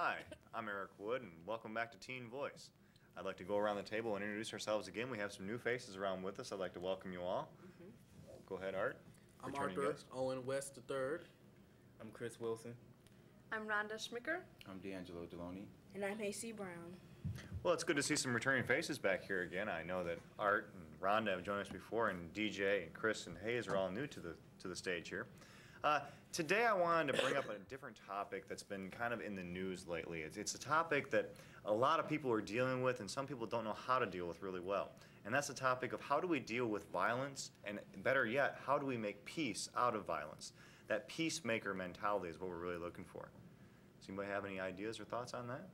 Hi, I'm Eric Wood, and welcome back to Teen Voice. I'd like to go around the table and introduce ourselves again. We have some new faces around with us. I'd like to welcome you all. Go ahead, Art. I'm Returning Arthur guest. Owen West III. I'm Chris Wilson. I'm Rhonda Schmicker. I'm D'Angelo Deloney. And I'm AC Brown. Well, it's good to see some returning faces back here again. I know that Art and Rhonda have joined us before, and DJ and Chris and Hayes are all new to the stage here. Today I wanted to bring up a different topic that's been kind of in the news lately. It's a topic that a lot of people are dealing with, and some people don't know how to deal with really well. And that's the topic of how do we deal with violence, and better yet, how do we make peace out of violence? That peacemaker mentality is what we're really looking for. Does anybody have any ideas or thoughts on that?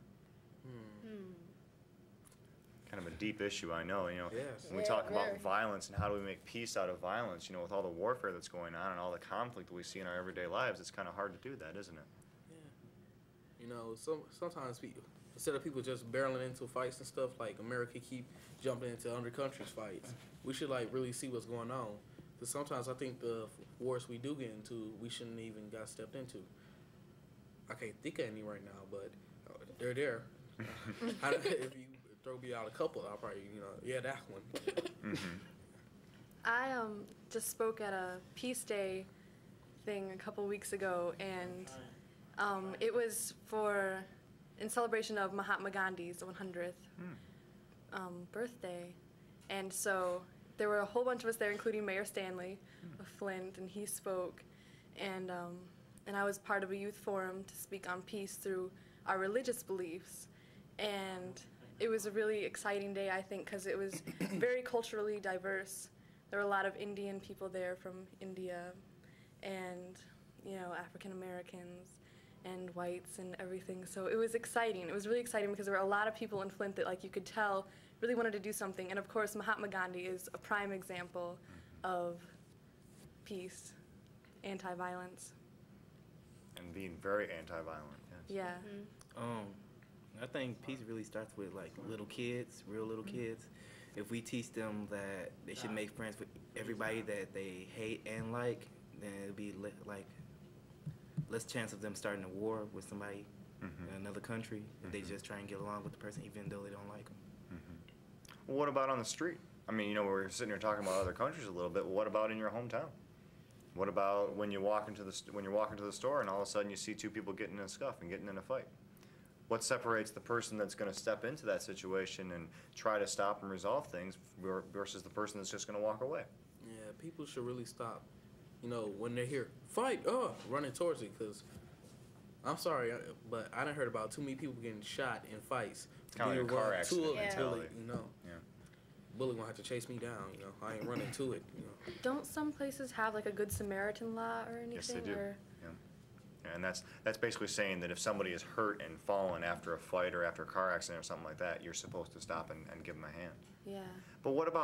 Kind of a deep issue, I know. Yes. When we talk about violence and how do we make peace out of violence, with all the warfare that's going on and all the conflict that we see in our everyday lives, it's kind of hard to do that, isn't it? Yeah. Sometimes instead of people just barreling into fights and stuff, like America keep jumping into other countries' fights, we should really see what's going on. Because sometimes I think the wars we do get into, we shouldn't even got stepped into. I can't think of any right now, but they're there. If you throw me out a couple, I'll probably, that one. I just spoke at a Peace Day thing a couple weeks ago, and it was in celebration of Mahatma Gandhi's 100th birthday. And so there were a whole bunch of us there, including Mayor Stanley of Flint, and he spoke. And I was part of a youth forum to speak on peace through our religious beliefs. And it was a really exciting day, I think, because it was very culturally diverse. There were a lot of Indian people there from India, and African Americans and whites and everything. So it was exciting. It was really exciting because there were a lot of people in Flint that you could tell really wanted to do something. And of course, Mahatma Gandhi is a prime example of peace, anti-violence. And being very anti-violent, yes. Yeah. I think peace really starts with little kids, real little kids. If we teach them that they should make friends with everybody that they hate and like, then it'll be less chance of them starting a war with somebody in another country if they just try and get along with the person even though they don't like them. Well, what about on the street? I mean, we're sitting here talking about other countries a little bit. What about in your hometown? What about when you walk into the store and all of a sudden you see two people getting in a scuff and getting in a fight? What separates the person that's going to step into that situation and try to stop and resolve things versus the person that's just going to walk away? Yeah, people should really stop. When they hear fight, running towards it. Because I'm sorry, but I done heard about too many people getting shot in fights. It's kind of like a car accident mentality. Bully gonna have to chase me down. I ain't running to it. Don't some places have a Good Samaritan law or anything? Yes, they do. And that's basically saying that if somebody is hurt and fallen after a fight or after a car accident or something like that, you're supposed to stop and give them a hand. Yeah. But what about